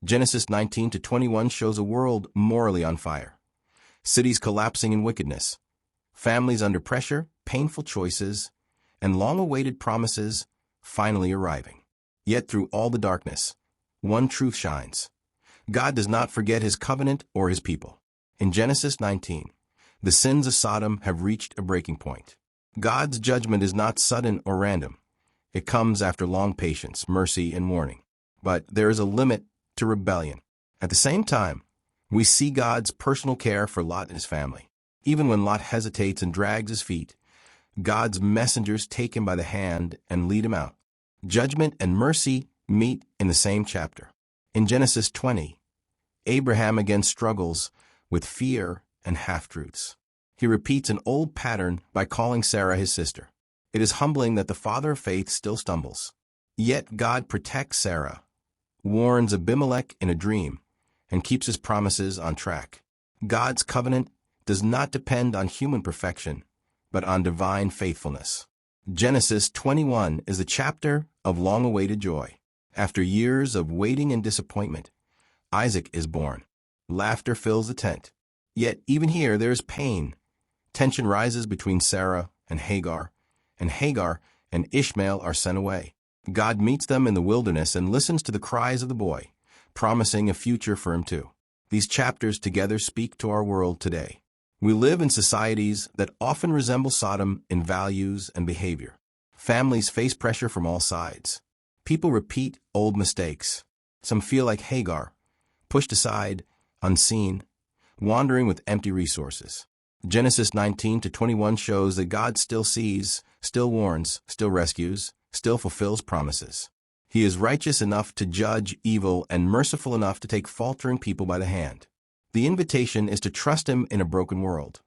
Genesis 19 to 21 shows a world morally on fire. Cities collapsing in wickedness, families under pressure, painful choices, and long-awaited promises finally arriving. Yet through all the darkness, one truth shines. God does not forget his covenant or his people. In Genesis 19, the sins of Sodom have reached a breaking point. God's judgment is not sudden or random. It comes after long patience, mercy, and warning. But there is a limit to rebellion. At the same time, we see God's personal care for Lot and his family. Even when Lot hesitates and drags his feet, God's messengers take him by the hand and lead him out. Judgment and mercy meet in the same chapter. In Genesis 20, Abraham again struggles with fear and half-truths. He repeats an old pattern by calling Sarah his sister. It is humbling that the father of faith still stumbles. Yet God protects Sarah, warns Abimelech in a dream, and keeps his promises on track. God's covenant does not depend on human perfection, but on divine faithfulness. Genesis 21 is the chapter of long-awaited joy. After years of waiting and disappointment, Isaac is born. Laughter fills the tent. Yet even here there is pain. Tension rises between Sarah and Hagar and Ishmael are sent away. God meets them in the wilderness and listens to the cries of the boy, promising a future for him too. These chapters together speak to our world today. We live in societies that often resemble Sodom in values and behavior. Families face pressure from all sides. People repeat old mistakes. Some feel like Hagar, pushed aside, unseen, wandering with empty resources. Genesis 19 to 21 shows that God still sees, still warns, still rescues, still fulfills promises. He is righteous enough to judge evil and merciful enough to take faltering people by the hand. The invitation is to trust him in a broken world,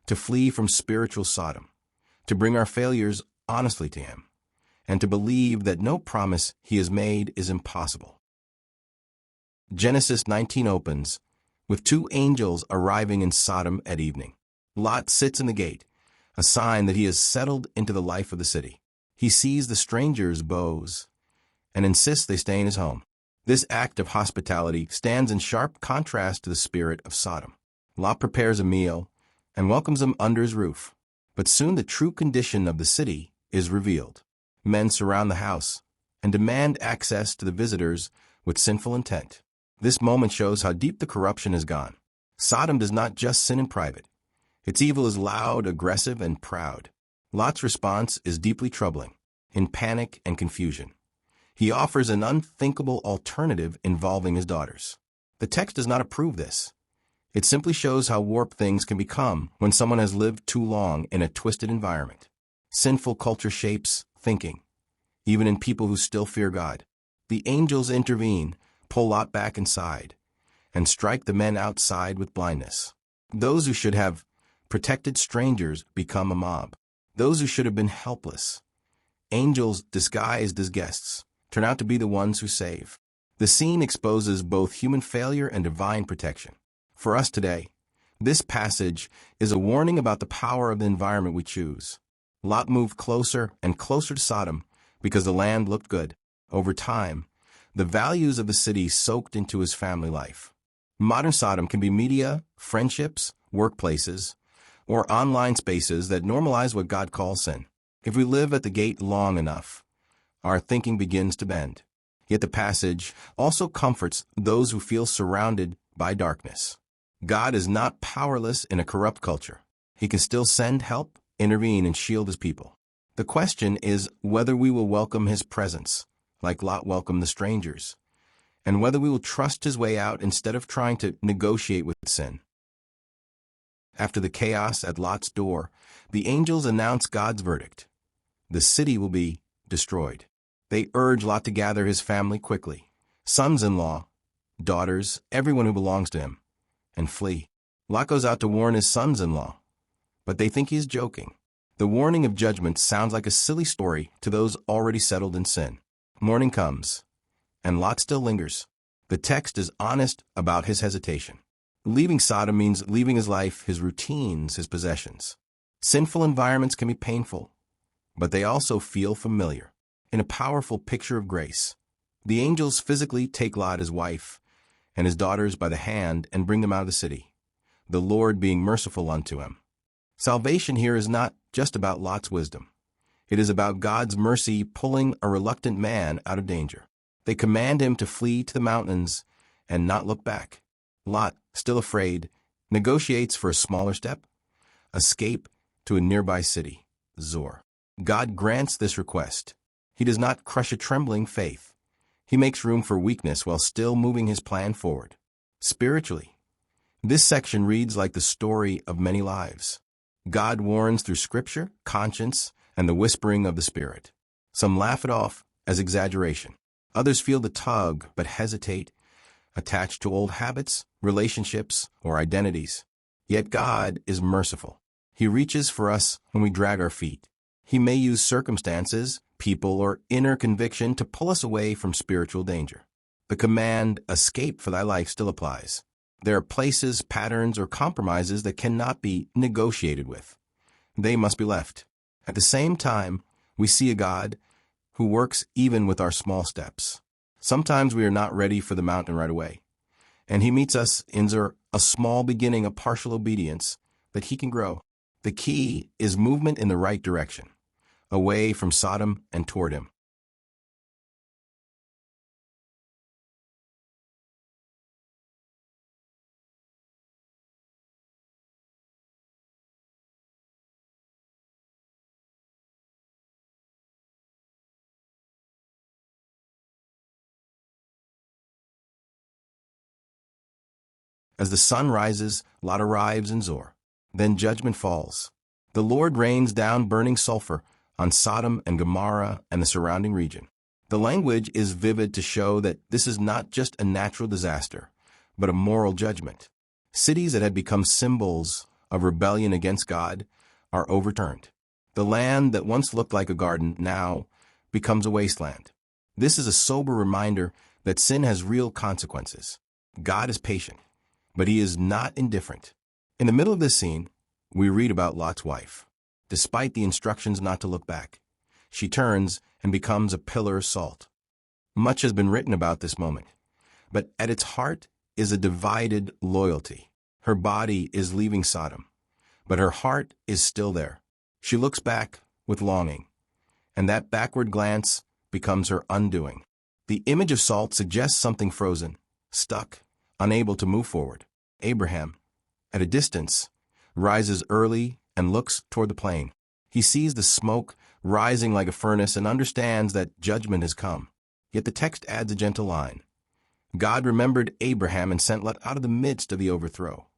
to flee from spiritual Sodom, to bring our failures honestly to him, and to believe that no promise he has made is impossible. Genesis 19 opens with two angels arriving in Sodom at evening. Lot sits in the gate, a sign that he has settled into the life of the city. He sees the strangers' bows and insists they stay in his home. This act of hospitality stands in sharp contrast to the spirit of Sodom. Lot prepares a meal and welcomes them under his roof. But soon the true condition of the city is revealed. Men surround the house and demand access to the visitors with sinful intent. This moment shows how deep the corruption has gone. Sodom does not just sin in private. Its evil is loud, aggressive, and proud. Lot's response is deeply troubling, in panic and confusion. He offers an unthinkable alternative involving his daughters. The text does not approve this. It simply shows how warped things can become when someone has lived too long in a twisted environment. Sinful culture shapes thinking, even in people who still fear God. The angels intervene, pull Lot back inside, and strike the men outside with blindness. Those who should have protected strangers become a mob. Those who should have been helpless, angels disguised as guests, turn out to be the ones who save. The scene exposes both human failure and divine protection. For us today, this passage is a warning about the power of the environment we choose. Lot moved closer and closer to Sodom because the land looked good. Over time, the values of the city soaked into his family life. Modern Sodom can be media, friendships, workplaces, or online spaces that normalize what God calls sin. If we live at the gate long enough, our thinking begins to bend. Yet the passage also comforts those who feel surrounded by darkness. God is not powerless in a corrupt culture. He can still send help, intervene, and shield his people. The question is whether we will welcome his presence, like Lot welcomed the strangers, and whether we will trust his way out instead of trying to negotiate with sin. After the chaos at Lot's door, the angels announce God's verdict. The city will be destroyed. They urge Lot to gather his family quickly, sons-in-law, daughters, everyone who belongs to him, and flee. Lot goes out to warn his sons-in-law, but they think he is joking. The warning of judgment sounds like a silly story to those already settled in sin. Morning comes, and Lot still lingers. The text is honest about his hesitation. Leaving Sodom means leaving his life, his routines, his possessions. Sinful environments can be painful, but they also feel familiar. In a powerful picture of grace, the angels physically take Lot, his wife, and his daughters by the hand and bring them out of the city, the Lord being merciful unto him. Salvation here is not just about Lot's wisdom. It is about God's mercy pulling a reluctant man out of danger. They command him to flee to the mountains and not look back. Lot, still afraid, negotiates for a smaller step, escape to a nearby city, Zoar. God grants this request. He does not crush a trembling faith. He makes room for weakness while still moving his plan forward. Spiritually, this section reads like the story of many lives. God warns through scripture, conscience, and the whispering of the Spirit. Some laugh it off as exaggeration. Others feel the tug but hesitate, attached to old habits, relationships, or identities. Yet God is merciful. He reaches for us when we drag our feet. He may use circumstances, people, or inner conviction to pull us away from spiritual danger. The command, "Escape for thy life," still applies. There are places, patterns, or compromises that cannot be negotiated with. They must be left. At the same time, we see a God who works even with our small steps. Sometimes we are not ready for the mountain right away, and he meets us in a small beginning of partial obedience that he can grow. The key is movement in the right direction, away from Sodom and toward him. As the sun rises, Lot arrives in Zoar. Then judgment falls. The Lord rains down burning sulfur on Sodom and Gomorrah and the surrounding region. The language is vivid to show that this is not just a natural disaster, but a moral judgment. Cities that had become symbols of rebellion against God are overturned. The land that once looked like a garden now becomes a wasteland. This is a sober reminder that sin has real consequences. God is patient, but he is not indifferent. In the middle of this scene, we read about Lot's wife. Despite the instructions not to look back, she turns and becomes a pillar of salt. Much has been written about this moment, but at its heart is a divided loyalty. Her body is leaving Sodom, but her heart is still there. She looks back with longing, and that backward glance becomes her undoing. The image of salt suggests something frozen, stuck, unable to move forward. Abraham, at a distance, rises early and looks toward the plain. He sees the smoke rising like a furnace and understands that judgment has come. Yet the text adds a gentle line. God remembered Abraham and sent Lot out of the midst of the overthrow.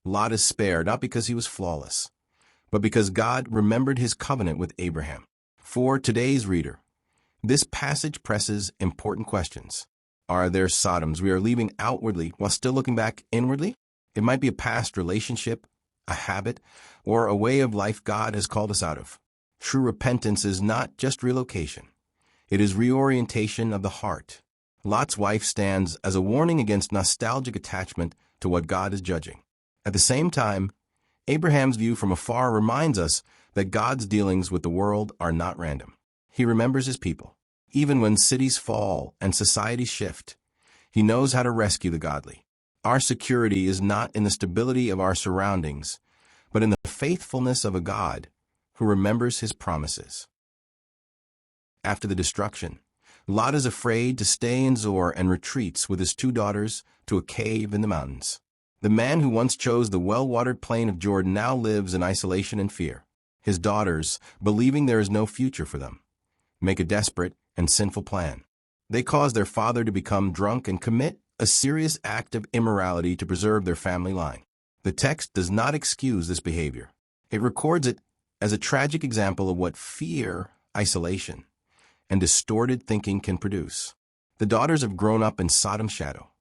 Lot is spared, not because he was flawless, but because God remembered his covenant with Abraham. For today's reader, this passage presses important questions. Are there Sodoms we are leaving outwardly while still looking back inwardly? It might be a past relationship, a habit, or a way of life God has called us out of. True repentance is not just relocation. It is reorientation of the heart. Lot's wife stands as a warning against nostalgic attachment to what God is judging. At the same time, Abraham's view from afar reminds us that God's dealings with the world are not random. He remembers his people. Even when cities fall and societies shift, he knows how to rescue the godly. Our security is not in the stability of our surroundings, but in the faithfulness of a God who remembers his promises. After the destruction, Lot is afraid to stay in Zoar and retreats with his 2 daughters to a cave in the mountains. The man who once chose the well-watered plain of Jordan now lives in isolation and fear. His daughters, believing there is no future for them, make a desperate and sinful plan. They cause their father to become drunk and commit a serious act of immorality to preserve their family line. The text does not excuse this behavior. It records it as a tragic example of what fear, isolation, and distorted thinking can produce. The daughters have grown up in Sodom's shadow,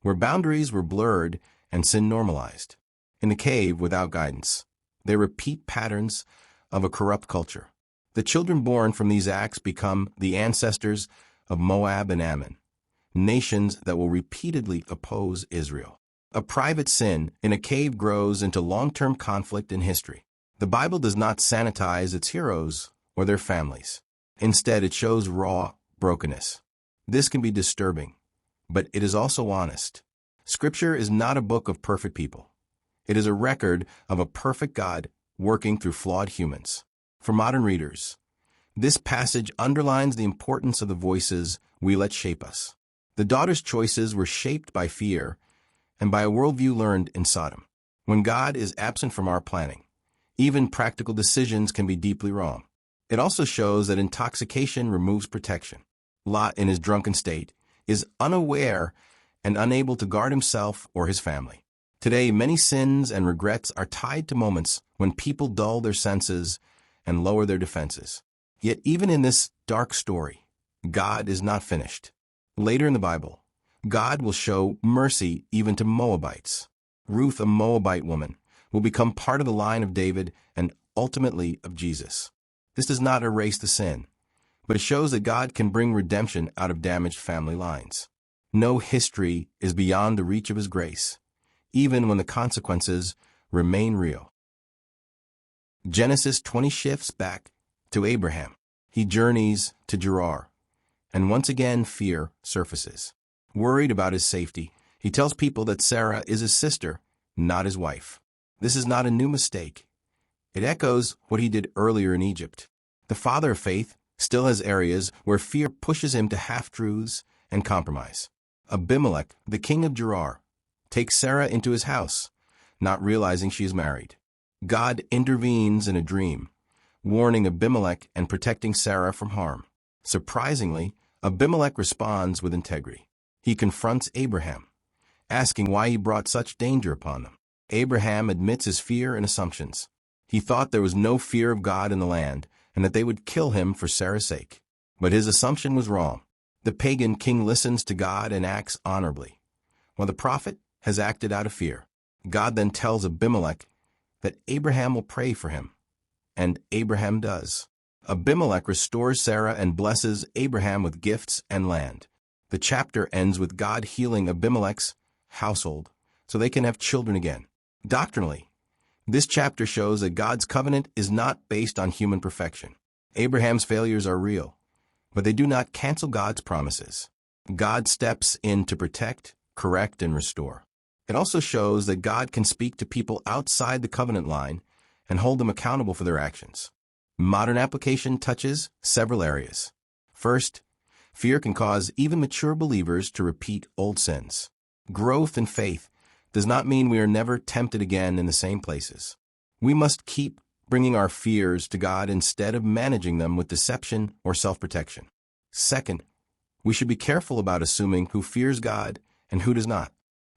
where boundaries were blurred and sin normalized. In the cave without guidance, they repeat patterns of a corrupt culture. The children born from these acts become the ancestors of Moab and Ammon, nations that will repeatedly oppose Israel. A private sin in a cave grows into long-term conflict in history. The Bible does not sanitize its heroes or their families. Instead, it shows raw brokenness. This can be disturbing, but it is also honest. Scripture is not a book of perfect people. It is a record of a perfect God working through flawed humans. For modern readers, this passage underlines the importance of the voices we let shape us. The daughter's choices were shaped by fear and by a worldview learned in Sodom. When God is absent from our planning, even practical decisions can be deeply wrong. It also shows that intoxication removes protection. Lot, in his drunken state, is unaware and unable to guard himself or his family. Today, many sins and regrets are tied to moments when people dull their senses and lower their defenses. Yet even in this dark story, God is not finished. Later in the Bible, God will show mercy even to Moabites. Ruth, a Moabite woman, will become part of the line of David and ultimately of Jesus. This does not erase the sin, but it shows that God can bring redemption out of damaged family lines. No history is beyond the reach of His grace, even when the consequences remain real. Genesis 20 shifts back to Abraham. He journeys to Gerar, and once again fear surfaces. Worried about his safety, he tells people that Sarah is his sister, not his wife. This is not a new mistake. It echoes what he did earlier in Egypt. The father of faith still has areas where fear pushes him to half-truths and compromise. Abimelech, the king of Gerar, takes Sarah into his house, not realizing she is married. God intervenes in a dream, warning Abimelech and protecting Sarah from harm. Surprisingly, Abimelech responds with integrity. He confronts Abraham, asking why he brought such danger upon them. Abraham admits his fear and assumptions. He thought there was no fear of God in the land and that they would kill him for Sarah's sake. But his assumption was wrong. The pagan king listens to God and acts honorably, while the prophet has acted out of fear. God then tells Abimelech that Abraham will pray for him, and Abraham does. Abimelech restores Sarah and blesses Abraham with gifts and land. The chapter ends with God healing Abimelech's household so they can have children again. Doctrinally, this chapter shows that God's covenant is not based on human perfection. Abraham's failures are real, but they do not cancel God's promises. God steps in to protect, correct, and restore. It also shows that God can speak to people outside the covenant line and hold them accountable for their actions. Modern application touches several areas. First, fear can cause even mature believers to repeat old sins. Growth in faith does not mean we are never tempted again in the same places. We must keep bringing our fears to God instead of managing them with deception or self-protection. Second, we should be careful about assuming who fears God and who does not.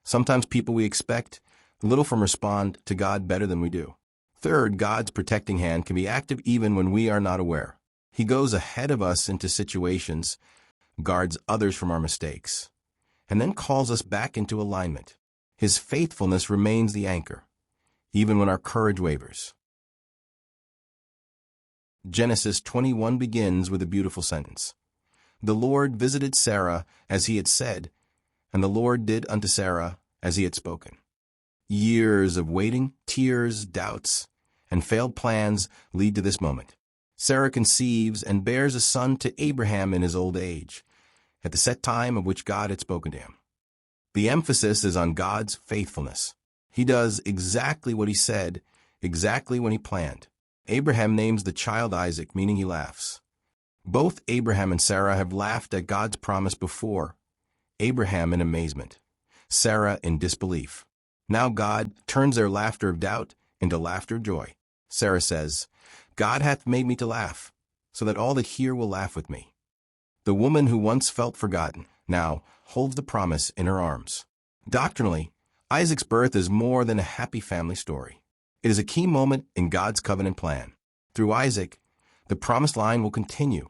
Sometimes people we expect little from respond to God better than we do. Third, God's protecting hand can be active even when we are not aware. He goes ahead of us into situations, guards others from our mistakes, and then calls us back into alignment. His faithfulness remains the anchor, even when our courage wavers. Genesis 21 begins with a beautiful sentence. The Lord visited Sarah as he had said, and the Lord did unto Sarah as he had spoken. Years of waiting, tears, doubts, and failed plans lead to this moment. Sarah conceives and bears a son to Abraham in his old age, at the set time of which God had spoken to him. The emphasis is on God's faithfulness. He does exactly what he said, exactly when he planned. Abraham names the child Isaac, meaning he laughs. Both Abraham and Sarah have laughed at God's promise before. Abraham in amazement, Sarah in disbelief. Now God turns their laughter of doubt into laughter of joy. Sarah says, God hath made me to laugh, so that all that hear will laugh with me. The woman who once felt forgotten now holds the promise in her arms. Doctrinally, Isaac's birth is more than a happy family story. It is a key moment in God's covenant plan. Through Isaac, the promised line will continue,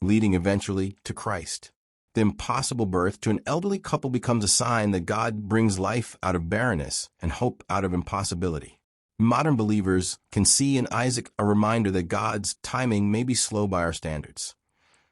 leading eventually to Christ. The impossible birth to an elderly couple becomes a sign that God brings life out of barrenness and hope out of impossibility. Modern believers can see in Isaac a reminder that God's timing may be slow by our standards,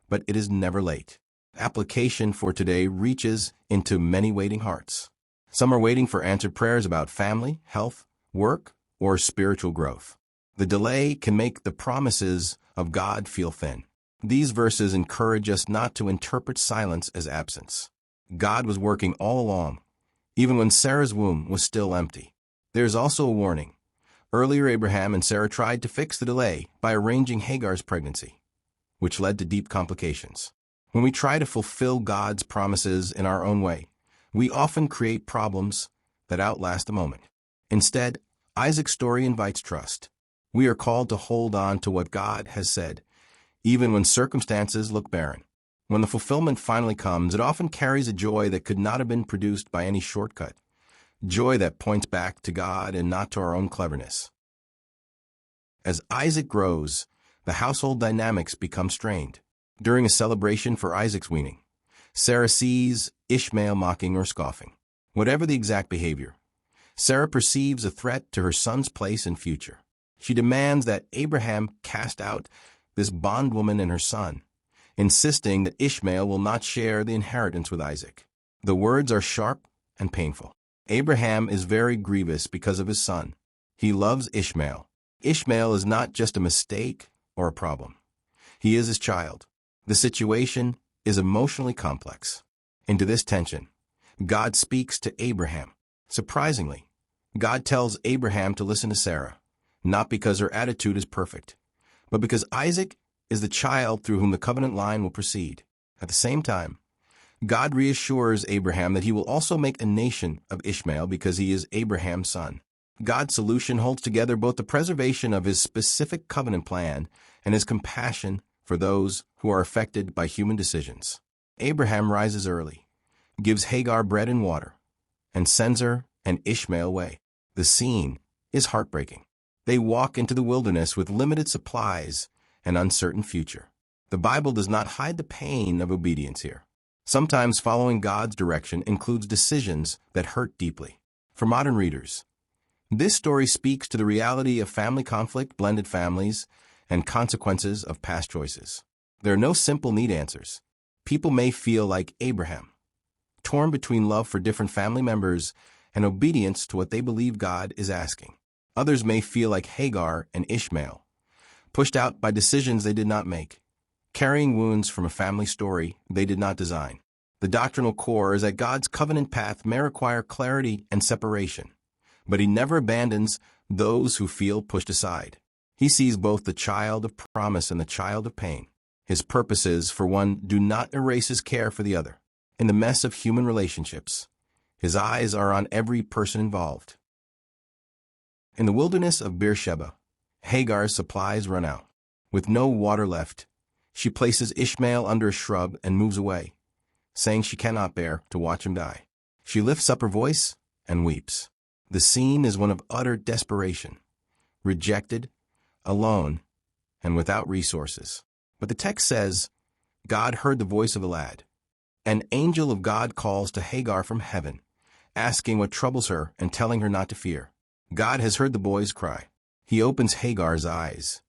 but it is never late. Application for today reaches into many waiting hearts. Some are waiting for answered prayers about family, health, work, or spiritual growth. The delay can make the promises of God feel thin. These verses encourage us not to interpret silence as absence. God was working all along, even when Sarah's womb was still empty. There is also a warning. Earlier, Abraham and Sarah tried to fix the delay by arranging Hagar's pregnancy, which led to deep complications. When we try to fulfill God's promises in our own way, we often create problems that outlast a moment. Instead, Isaac's story invites trust. We are called to hold on to what God has said, even when circumstances look barren. When the fulfillment finally comes, it often carries a joy that could not have been produced by any shortcut, joy that points back to God and not to our own cleverness. As Isaac grows, the household dynamics become strained. During a celebration for Isaac's weaning, Sarah sees Ishmael mocking or scoffing. Whatever the exact behavior, Sarah perceives a threat to her son's place and future. She demands that Abraham cast out this bondwoman and her son, insisting that Ishmael will not share the inheritance with Isaac. The words are sharp and painful. Abraham is very grievous because of his son. He loves Ishmael. Ishmael is not just a mistake or a problem. He is his child. The situation is emotionally complex. Into this tension, God speaks to Abraham. Surprisingly, God tells Abraham to listen to Sarah, not because her attitude is perfect, but because Isaac is the child through whom the covenant line will proceed. At the same time, God reassures Abraham that he will also make a nation of Ishmael because he is Abraham's son. God's solution holds together both the preservation of his specific covenant plan and his compassion for those who are affected by human decisions. Abraham rises early, gives Hagar bread and water, and sends her and Ishmael away. The scene is heartbreaking. They walk into the wilderness with limited supplies and uncertain future. The Bible does not hide the pain of obedience here. Sometimes following God's direction includes decisions that hurt deeply. For modern readers, this story speaks to the reality of family conflict, blended families, and consequences of past choices. There are no simple, neat answers. People may feel like Abraham, torn between love for different family members and obedience to what they believe God is asking. Others may feel like Hagar and Ishmael, pushed out by decisions they did not make, carrying wounds from a family story they did not design. The doctrinal core is that God's covenant path may require clarity and separation, but he never abandons those who feel pushed aside. He sees both the child of promise and the child of pain. His purposes for one do not erase his care for the other. In the mess of human relationships, his eyes are on every person involved. In the wilderness of Beersheba, Hagar's supplies run out. With no water left, she places Ishmael under a shrub and moves away, saying she cannot bear to watch him die. She lifts up her voice and weeps. The scene is one of utter desperation, rejected, alone, and without resources. But the text says, God heard the voice of the lad. An angel of God calls to Hagar from heaven, asking what troubles her and telling her not to fear. God has heard the boy's cry. He opens Hagar's eyes,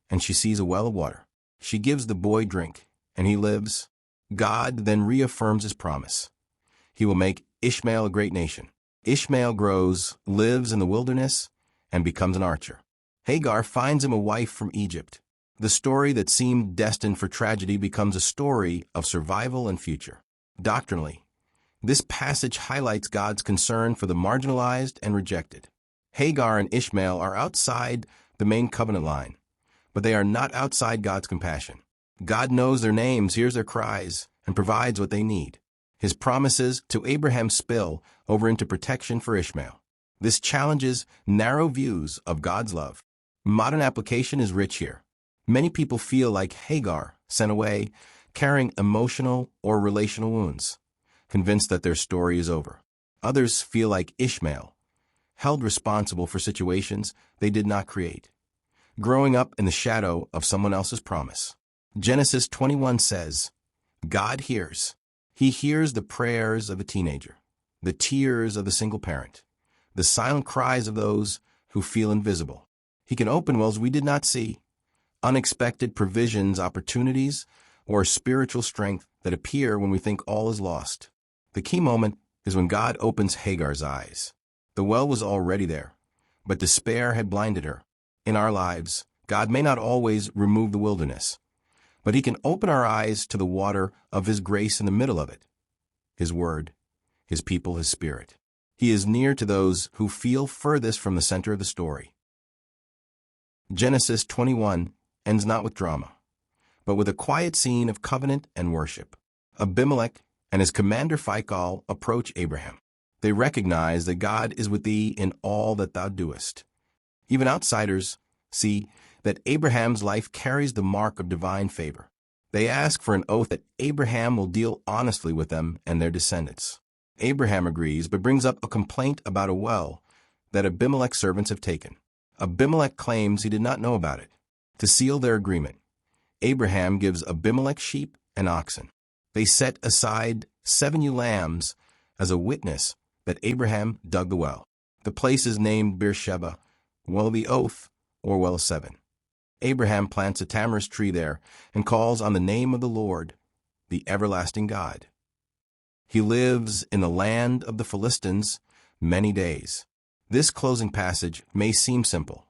and she sees a well of water. She gives the boy drink, and he lives. God then reaffirms his promise. He will make Ishmael a great nation. Ishmael grows, lives in the wilderness, and becomes an archer. Hagar finds him a wife from Egypt. The story that seemed destined for tragedy becomes a story of survival and future. Doctrinally, this passage highlights God's concern for the marginalized and rejected. Hagar and Ishmael are outside the main covenant line, but they are not outside God's compassion. God knows their names, hears their cries, and provides what they need. His promises to Abraham spill over into protection for Ishmael. This challenges narrow views of God's love. Modern application is rich here. Many people feel like Hagar, sent away, carrying emotional or relational wounds, convinced that their story is over. Others feel like Ishmael, held responsible for situations they did not create, growing up in the shadow of someone else's promise. Genesis 21 says, God hears. He hears the prayers of a teenager, the tears of the single parent, the silent cries of those who feel invisible. He can open wells we did not see, unexpected provisions, opportunities, or spiritual strength that appear when we think all is lost. The key moment is when God opens Hagar's eyes. The well was already there, but despair had blinded her. In our lives, God may not always remove the wilderness, but he can open our eyes to the water of his grace in the middle of it. His word, his people, his spirit. He is near to those who feel furthest from the center of the story. Genesis 21 ends not with drama, but with a quiet scene of covenant and worship. Abimelech and his commander Phicol approach Abraham. They recognize that God is with thee in all that thou doest. Even outsiders see that Abraham's life carries the mark of divine favor. They ask for an oath that Abraham will deal honestly with them and their descendants. Abraham agrees, but brings up a complaint about a well that Abimelech's servants have taken. Abimelech claims he did not know about it. To seal their agreement, Abraham gives Abimelech sheep and oxen. They set aside 7 ewe lambs as a witness that Abraham dug the well. The place is named Beersheba, well of the oath, or well of 7. Abraham plants a tamarisk tree there and calls on the name of the Lord, the everlasting God. He lives in the land of the Philistines many days. This closing passage may seem simple,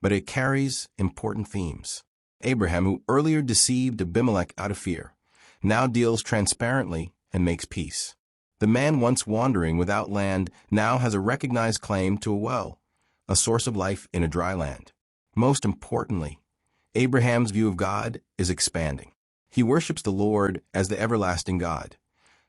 but it carries important themes. Abraham, who earlier deceived Abimelech out of fear, now deals transparently and makes peace. The man once wandering without land now has a recognized claim to a well, a source of life in a dry land. Most importantly, Abraham's view of God is expanding. He worships the Lord as the everlasting God,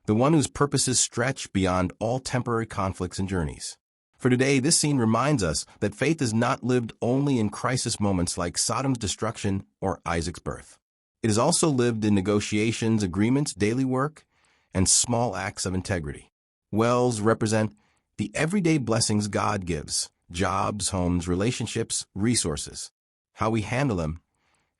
the one whose purposes stretch beyond all temporary conflicts and journeys. For today, this scene reminds us that faith is not lived only in crisis moments like Sodom's destruction or Isaac's birth. It is also lived in negotiations, agreements, daily work, and small acts of integrity. Wells represent the everyday blessings God gives: jobs, homes, relationships, resources. How we handle them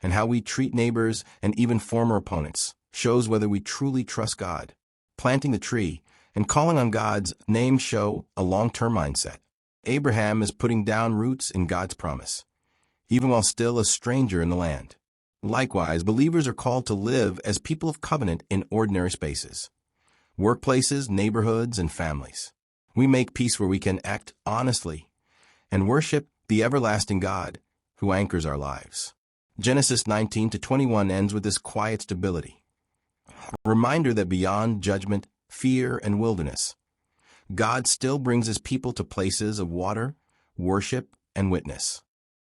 and how we treat neighbors and even former opponents shows whether we truly trust God. Planting the tree and calling on God's name show a long-term mindset. Abraham is putting down roots in God's promise, even while still a stranger in the land. Likewise, believers are called to live as people of covenant in ordinary spaces, workplaces, neighborhoods, and families. We make peace where we can act honestly and worship the everlasting God who anchors our lives. Genesis 19-21 ends with this quiet stability, a reminder that beyond judgment, fear, and wilderness, God still brings his people to places of water, worship, and witness.